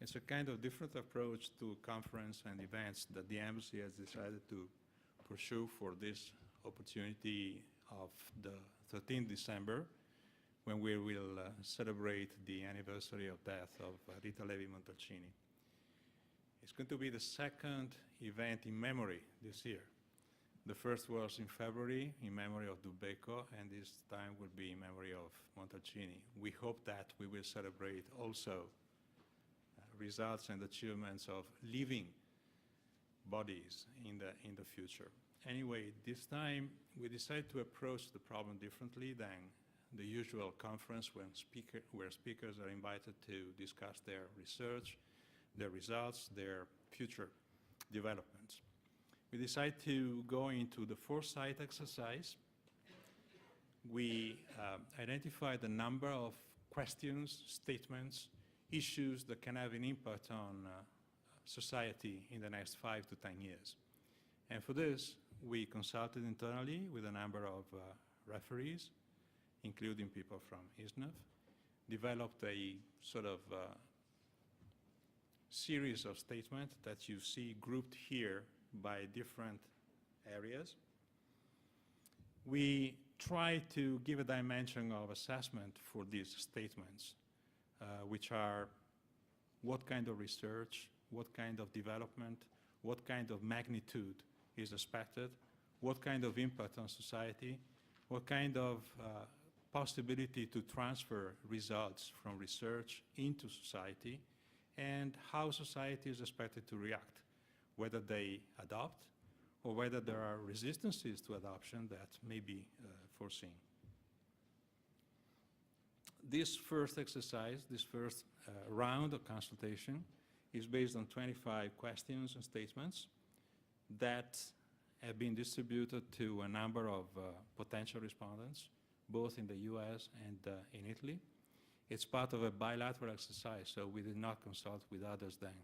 It's a kind of different approach to conference and events that the embassy has decided to pursue for this opportunity of the 13th December, when we will celebrate the anniversary of death of Rita Levi-Montalcini. It's going to be the second event in memory this year. The first was in February in memory of Dubecco, and this time will be in memory of Montalcini. We hope that we will celebrate also results and achievements of living bodies in the future. Anyway, this time we decided to approach the problem differently than the usual conference where speakers are invited to discuss their research, their results, their future developments. We decided to go into the Foresight exercise. We identified a number of questions, statements, issues that can have an impact on society in the next 5 to 10 years. And for this, we consulted internally with a number of referees, including people from ISSNAF, developed a sort of series of statements that you see grouped here by different areas. We try to give a dimension of assessment for these statements, which are what kind of research, what kind of development, what kind of magnitude is expected, what kind of impact on society, what kind of possibility to transfer results from research into society, and how society is expected to react, whether they adopt or whether there are resistances to adoption that may be foreseen. This first exercise, this first round of consultation is based on 25 questions and statements that have been distributed to a number of potential respondents, both in the US and in Italy. It's part of a bilateral exercise, so we did not consult with others than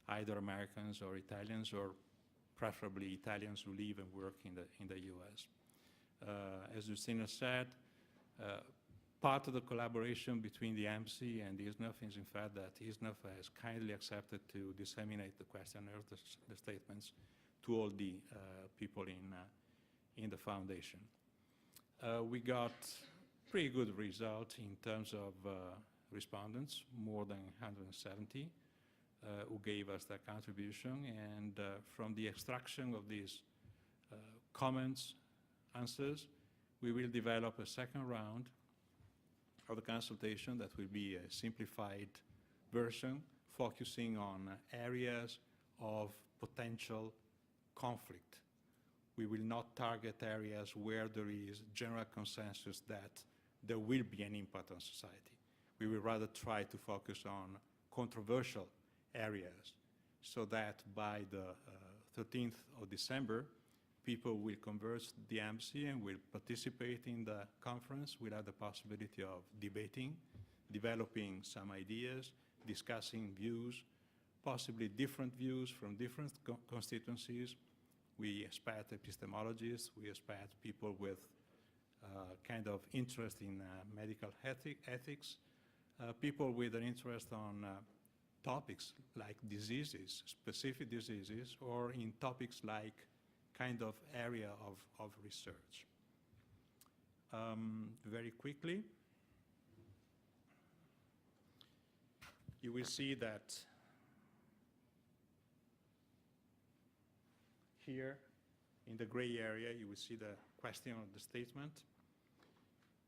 either Americans or Italians, or preferably Italians who live and work in the US. As Justina said, part of the collaboration between the embassy and ISSNAF is in fact that ISSNAF has kindly accepted to disseminate the questionnaires, the statements, to all the people in the foundation. We got pretty good result in terms of respondents, more than 170 who gave us their contribution, and from the extraction of these comments, answers, we will develop a second round of the consultation that will be a simplified version focusing on areas of potential conflict. We will not target areas where there is general consensus that there will be an impact on society. We will rather try to focus on controversial areas so that by the 13th of December, people will converge the embassy and will participate in the conference. We'll have the possibility of debating, developing some ideas, discussing views, possibly different views from different constituencies. We expect epistemologists, we expect people with kind of interest in medical ethics, people with an interest on topics like diseases, specific diseases, or in topics like kind of area of research. Very quickly, you will see that here in the gray area, you will see the question of the statement.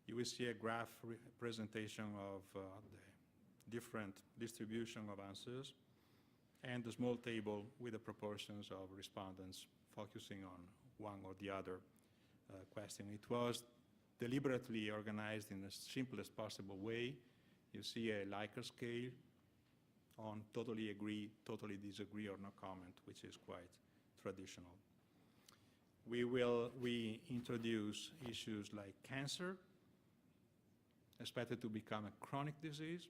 You will see a graph representation of the different distribution of answers, and a small table with the proportions of respondents focusing on one or the other question. It was deliberately organized in the simplest possible way. You see a Likert scale on totally agree, totally disagree, or no comment, which is quite traditional. We introduce issues like cancer, expected to become a chronic disease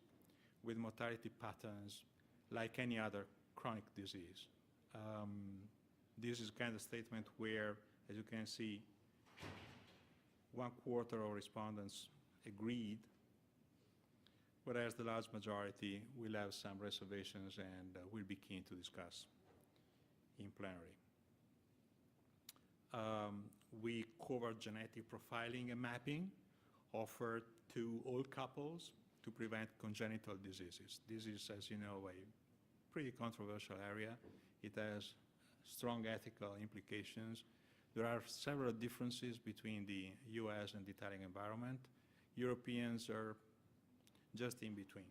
with mortality patterns like any other chronic disease. This is kind of statement where, as you can see, 1/4 of respondents agreed whereas the large majority will have some reservations and will be keen to discuss in plenary. We cover genetic profiling and mapping offered to all couples to prevent congenital diseases. This is, as you know, a pretty controversial area. It has strong ethical implications. There are several differences between the US and the Italian environment. Europeans are just in between.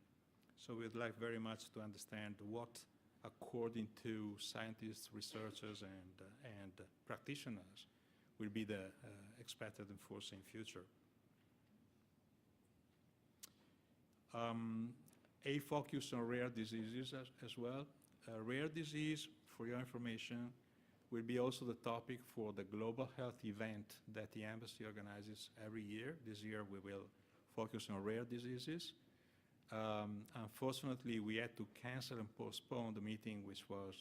So we'd like very much to understand what, according to scientists, researchers, and practitioners, will be the expected and foreseen future. A focus on rare diseases as well. Rare disease, for your information, will be also the topic for the global health event that the embassy organizes every year. This year we will focus on rare diseases. Unfortunately, we had to cancel and postpone the meeting, which was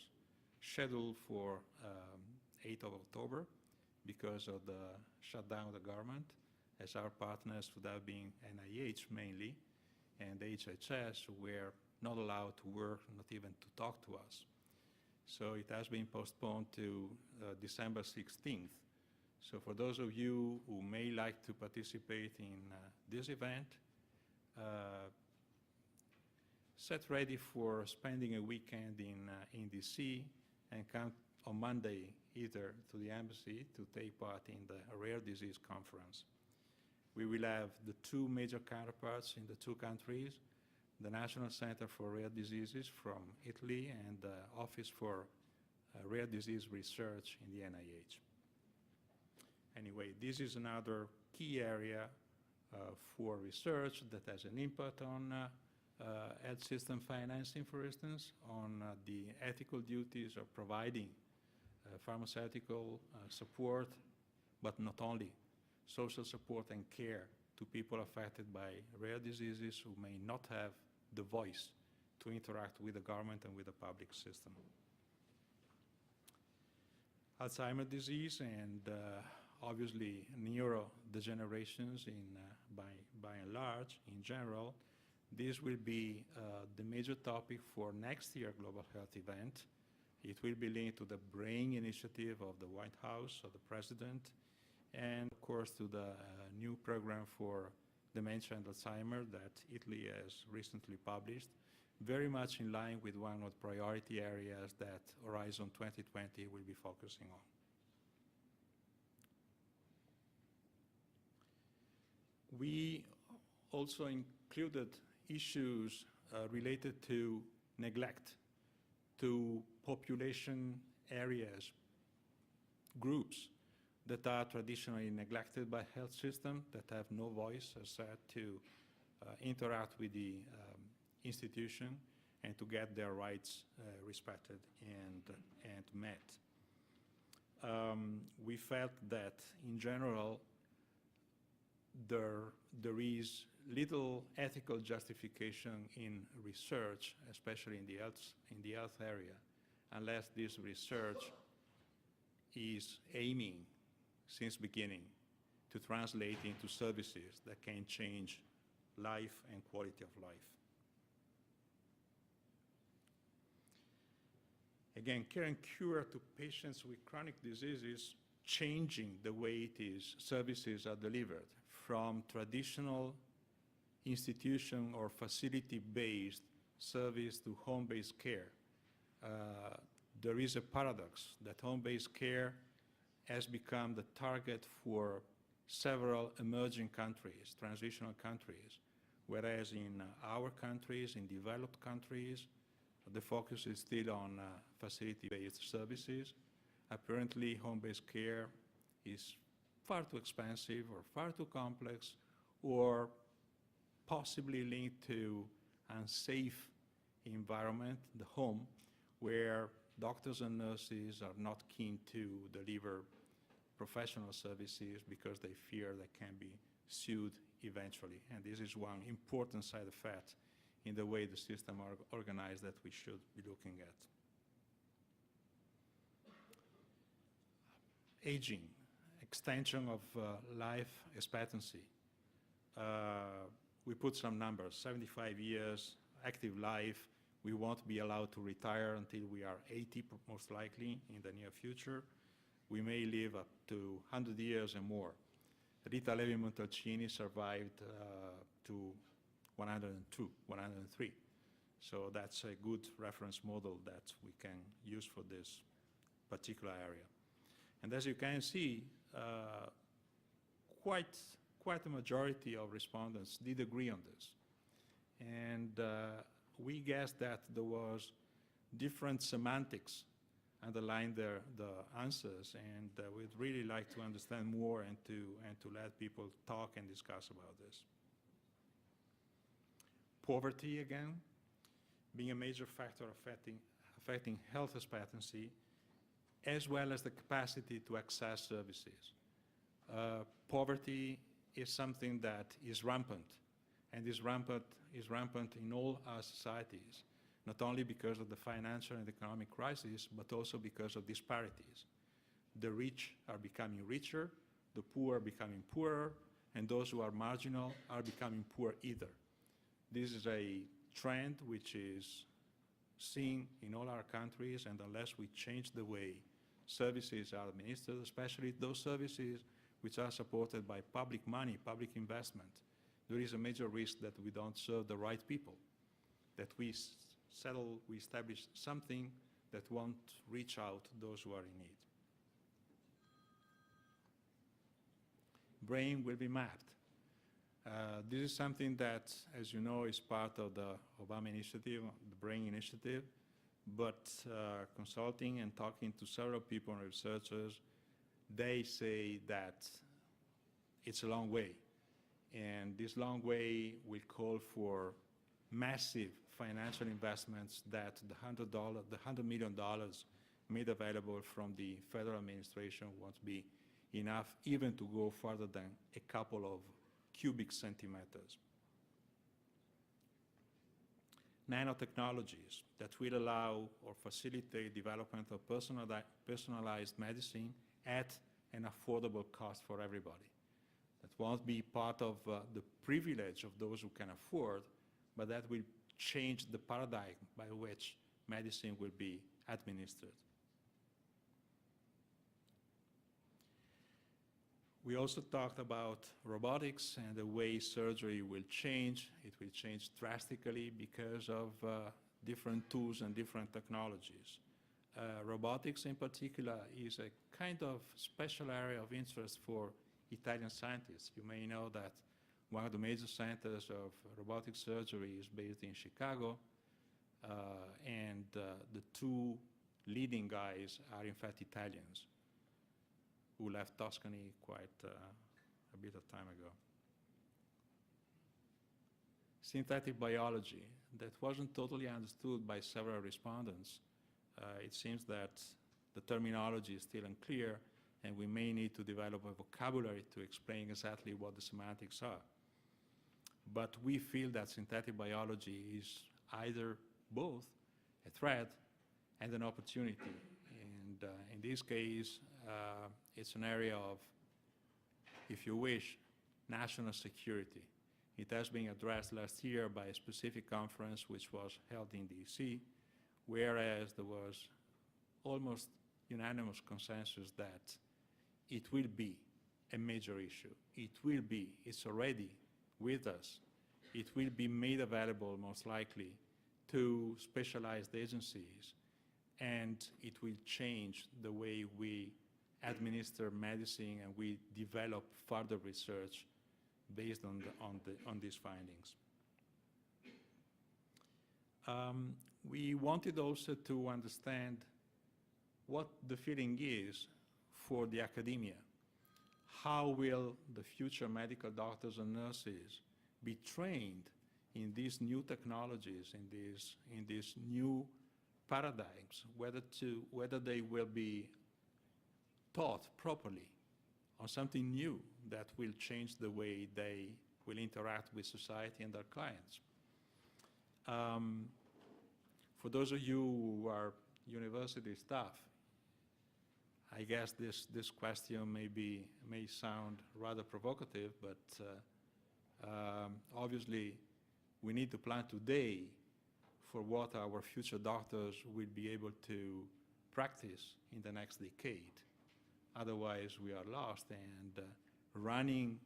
scheduled for 8th of October because of the shutdown of the government, as our partners would have been NIH mainly, and HHS were not allowed to work, not even to talk to us. So it has been postponed to December 16th. So for those of you who may like to participate in this event, set ready for spending a weekend in DC and come on Monday either to the embassy to take part in the Rare Disease Conference. We will have the two major counterparts in the two countries, the National Center for Rare Diseases from Italy and the Office for Rare Disease Research in the NIH. Anyway, this is another key area for research that has an impact on health system financing, for instance, on the ethical duties of providing pharmaceutical support, but not only, social support and care to people affected by rare diseases who may not have the voice to interact with the government and with the public system. Alzheimer's disease and obviously neurodegenerations by and large, in general, this will be the major topic for next year's Global Health event. It will be linked to the BRAIN initiative of the White House, of the President, and of course to the new program for dementia and Alzheimer's that Italy has recently published, very much in line with one of the priority areas that Horizon 2020 will be focusing on. We also included issues related to neglect, to population areas, groups that are traditionally neglected by health system, that have no voice, as said, to interact with the institution and to get their rights respected and met. We felt that, in general, there is little ethical justification in research, especially in the health area, unless this research is aiming since beginning to translate into services that can change life and quality of life. Again, care and cure to patients with chronic diseases, changing the way services are delivered from traditional institution or facility-based service to home-based care. There is a paradox that home-based care has become the target for several emerging countries, transitional countries, whereas in our countries, in developed countries, the focus is still on facility-based services. Apparently, home-based care is far too expensive or far too complex, or possibly linked to unsafe environment, the home, where doctors and nurses are not keen to deliver professional services because they fear they can be sued eventually. And this is one important side effect in the way the system are organized that we should be looking at. Aging, extension of life expectancy. we put some numbers, 75 years, active life. We won't be allowed to retire until we are 80, most likely, in the near future. We may live up to 100 years and more. Rita Levi-Montalcini survived to 102, 103. So that's a good reference model that we can use for this particular area. And as you can see, quite a majority of respondents did agree on this. And we guessed that there was different semantics underlying the answers, and we'd really like to understand more and to let people talk and discuss about this. Poverty, again, being a major factor affecting health expectancy, as well as the capacity to access services. Poverty is something that is rampant, and is rampant in all our societies, not only because of the financial and economic crisis, but also because of disparities. The rich are becoming richer, the poor are becoming poorer, and those who are marginal are becoming poor either. This is a trend which is seen in all our countries, and unless we change the way services are administered, especially those services which are supported by public money, public investment, there is a major risk that we don't serve the right people, that we establish something that won't reach out to those who are in need. Brain will be mapped. This is something that, as you know, is part of the Obama initiative, the Brain Initiative, but consulting and talking to several people and researchers, they say that it's a long way. And this long way will call for massive financial investments that the $100 million made available from the federal administration won't be enough even to go further than a couple of cubic centimeters. Nanotechnologies that will allow or facilitate development of personalized medicine at an affordable cost for everybody. That won't be part of the privilege of those who can afford, but that will change the paradigm by which medicine will be administered. We also talked about robotics and the way surgery will change. It will change drastically because of different tools and different technologies. Robotics in particular is a kind of special area of interest for Italian scientists. You may know that one of the major centers of robotic surgery is based in Chicago, and the two leading guys are in fact Italians who left Tuscany quite a bit of time ago. Synthetic biology, that wasn't totally understood by several respondents. It seems that the terminology is still unclear, and we may need to develop a vocabulary to explain exactly what the semantics are. But we feel that synthetic biology is either both a threat and an opportunity. And in this case, it's an area of, if you wish, national security. It has been addressed last year by a specific conference which was held in DC, whereas there was almost unanimous consensus that it will be a major issue. It will be, it's already with us. It will be made available most likely to specialized agencies, and it will change the way we administer medicine and we develop further research based on these findings. We wanted also to understand what the feeling is for the academia. How will the future medical doctors and nurses be trained in these new technologies, in these new paradigms, whether they will be taught properly on something new that will change the way they will interact with society and their clients. For those of you who are university staff, I guess this question may sound rather provocative, but Obviously, we need to plan today for what our future doctors will be able to practice in the next decade. Otherwise, we are lost, and running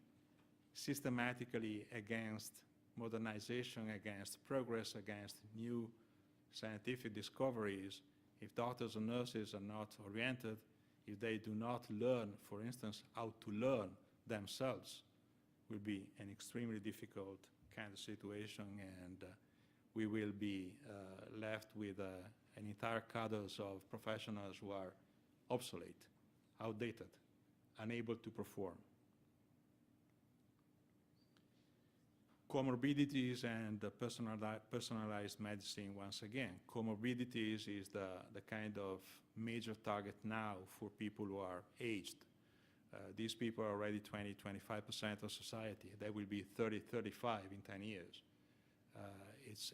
systematically against modernization, against progress, against new scientific discoveries, if doctors and nurses are not oriented, if they do not learn, for instance, how to learn themselves, will be an extremely difficult kind of situation, and we will be left with an entire cadre of professionals who are obsolete, outdated, unable to perform. Comorbidities and personalized medicine, once again. Comorbidities is the kind of major target now for people who are aged. These people are already 20-25% of society. They will be 30-35 in 10 years.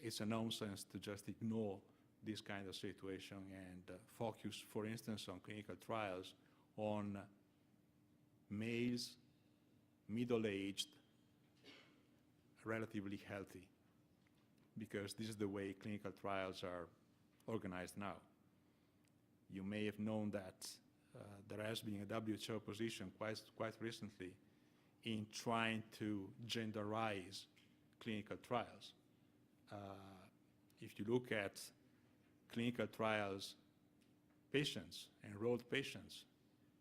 It's a nonsense to just ignore this kind of situation and focus, for instance, on clinical trials on males, middle-aged, relatively healthy, because this is the way clinical trials are organized now. You may have known that there has been a WHO position quite recently in trying to genderize clinical trials. If you look at clinical trials patients, enrolled patients,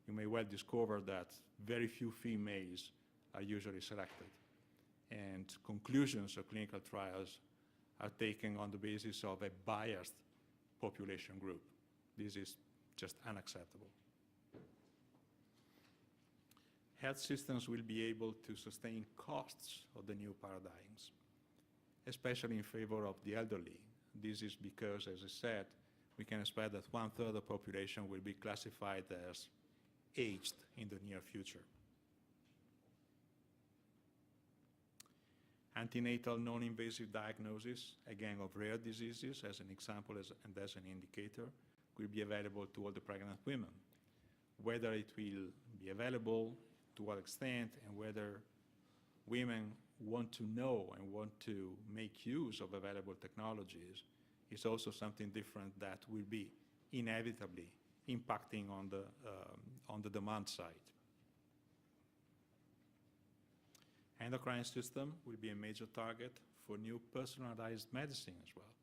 you may well discover that very few females are usually selected. And conclusions of clinical trials are taken on the basis of a biased population group. This is just unacceptable. Health systems will be able to sustain costs of the new paradigms, especially in favor of the elderly. This is because, as I said, we can expect that 1/3 of the population will be classified as aged in the near future. Antenatal non-invasive diagnosis, again, of rare diseases, as an example and as an indicator, will be available to all the pregnant women. Whether it will be available, to what extent, and whether women want to know and want to make use of available technologies is also something different that will be inevitably impacting on the demand side. Endocrine system will be a major target for new personalized medicine as well.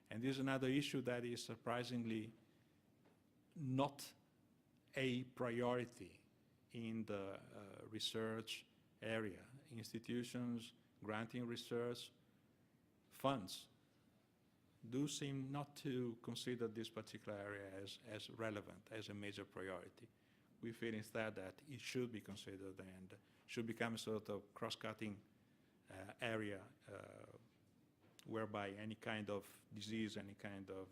And this is another issue that is surprisingly not a priority in the research area. Institutions granting research funds do seem not to consider this particular area as relevant, as a major priority. We feel instead that it should be considered and should become a sort of cross-cutting area whereby any kind of disease, any kind of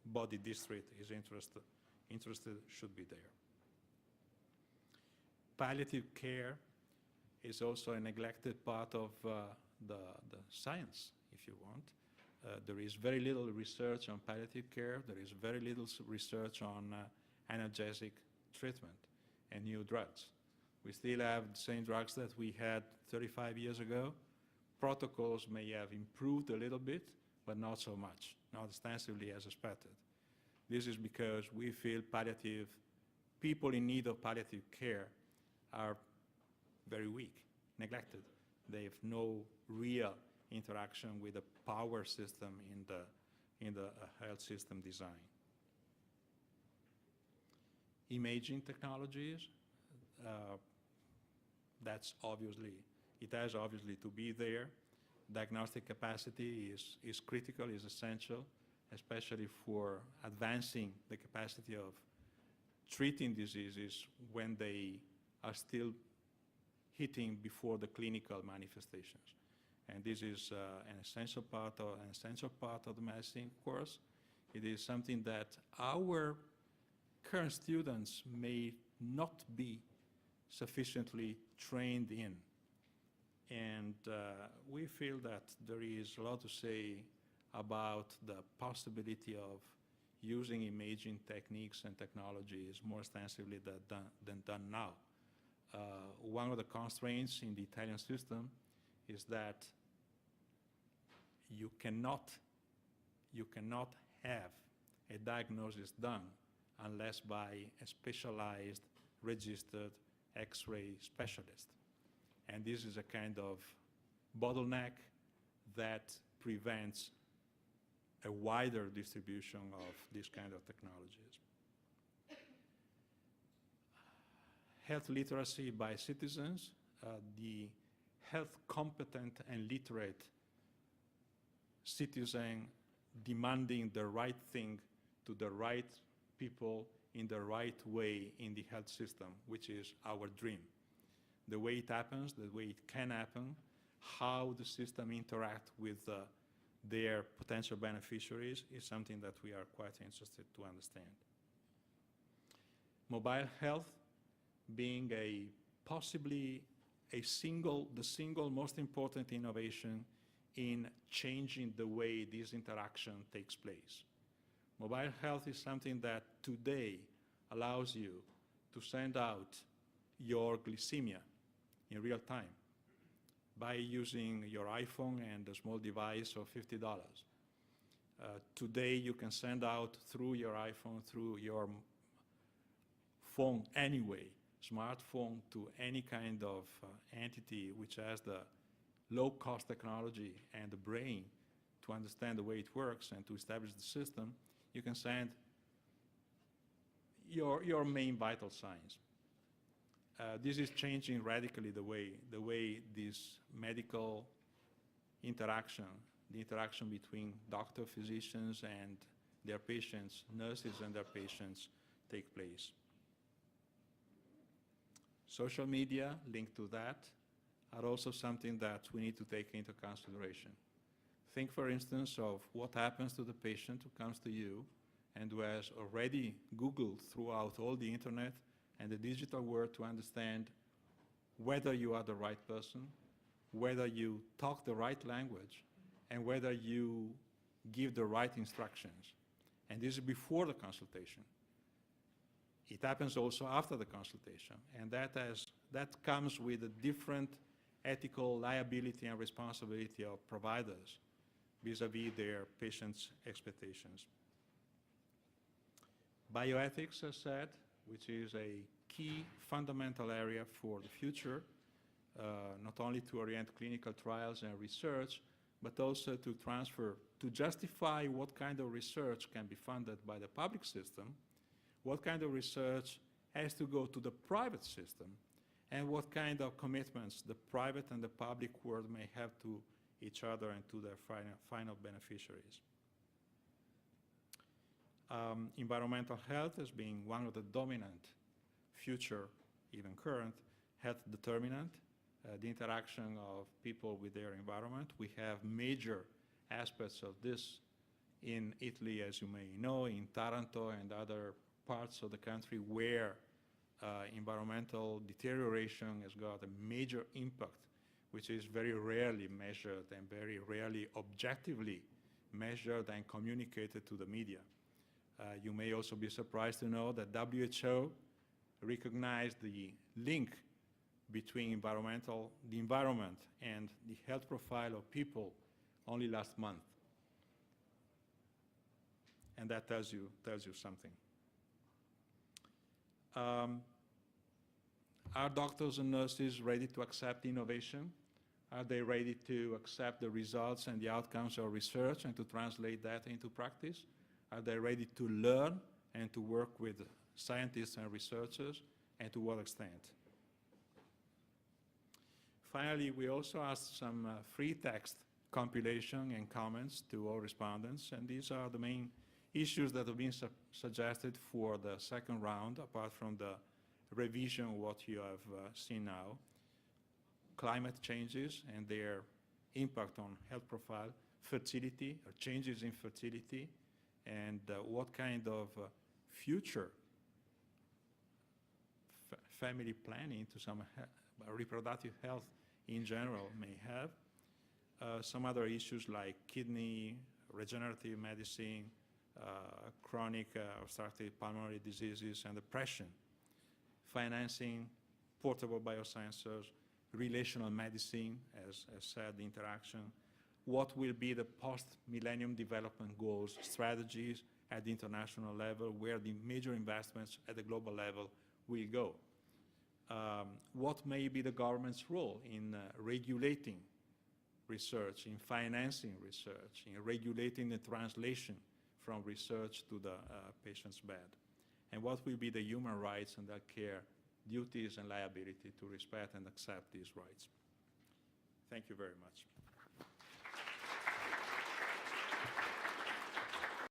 body district is interested should be there. Palliative care is also a neglected part of the science, if you want. There is very little research on palliative care. There is very little research on analgesic treatment and new drugs. We still have the same drugs that we had 35 years ago. Protocols may have improved a little bit, but not so much, not extensively as expected. This is because we feel people in need of palliative care are very weak, neglected. They have no real interaction with the power system in the health system design. Imaging technologies, it has obviously to be there. Diagnostic capacity is critical, is essential, especially for advancing the capacity of treating diseases when they are still hitting before the clinical manifestations. And this is an essential part of the medicine course. It is something that our current students may not be sufficiently trained in. And we feel that there is a lot to say about the possibility of using imaging techniques and technologies more extensively than done now. one of the constraints in the Italian system is that you cannot have a diagnosis done unless by a specialized, registered X-ray specialist. And this is a kind of bottleneck that prevents a wider distribution of these kind of technologies. Health literacy by citizens, the health competent and literate citizen demanding the right thing to the right people in the right way in the health system, which is our dream. The way it happens, the way it can happen, how the system interact with their potential beneficiaries is something that we are quite interested to understand. Mobile health being possibly the single most important innovation in changing the way this interaction takes place. Mobile health is something that today allows you to send out your glycemia in real time by using your iPhone and a small device of $50. Today you can send out through your iPhone, through your phone anyway, smartphone, to any kind of entity which has the low-cost technology and the brain to understand the way it works and to establish the system. You can send your main vital signs. This is changing radically the way this medical interaction, the interaction between doctor, physicians, and their patients, nurses and their patients, take place. Social media linked to that are also something that we need to take into consideration. Think, for instance, of what happens to the patient who comes to you and who has already Googled throughout all the internet and the digital world to understand whether you are the right person, whether you talk the right language, and whether you give the right instructions. And this is before the consultation. It happens also after the consultation, and that comes with a different ethical liability and responsibility of providers vis-à-vis their patients' expectations. Bioethics, as said, which is a key fundamental area for the future, not only to orient clinical trials and research, but also to justify what kind of research can be funded by the public system, what kind of research has to go to the private system, and what kind of commitments the private and the public world may have to each other and to their final beneficiaries. Environmental health as being one of the dominant future, even current, health determinant, the interaction of people with their environment. We have major aspects of this in Italy, as you may know, in Taranto and other parts of the country where environmental deterioration has got a major impact, which is very rarely measured and very rarely objectively measured and communicated to the media. You may also be surprised to know that WHO recognized the link between the environment and the health profile of people only last month. And that tells you something. Are doctors and nurses ready to accept innovation? Are they ready to accept the results and the outcomes of research and to translate that into practice? Are they ready to learn and to work with scientists and researchers, and to what extent? Finally, we also asked some free text compilation and comments to all respondents, and these are the main issues that have been suggested for the second round, apart from the revision of what you have seen now. Climate changes and their impact on health profile, fertility, or changes in fertility, and what kind of future family planning to some reproductive health in general may have. Some other issues like kidney, regenerative medicine, chronic obstructive pulmonary diseases, and depression. Financing, portable biosensors, relational medicine, as said, the interaction, what will be the post-millennium development goals, strategies at the international level, where the major investments at the global level will go. What may be the government's role in regulating research, in financing research, in regulating the translation from research to the patient's bed? And what will be the human rights and their care duties and liability to respect and accept these rights? Thank you very much.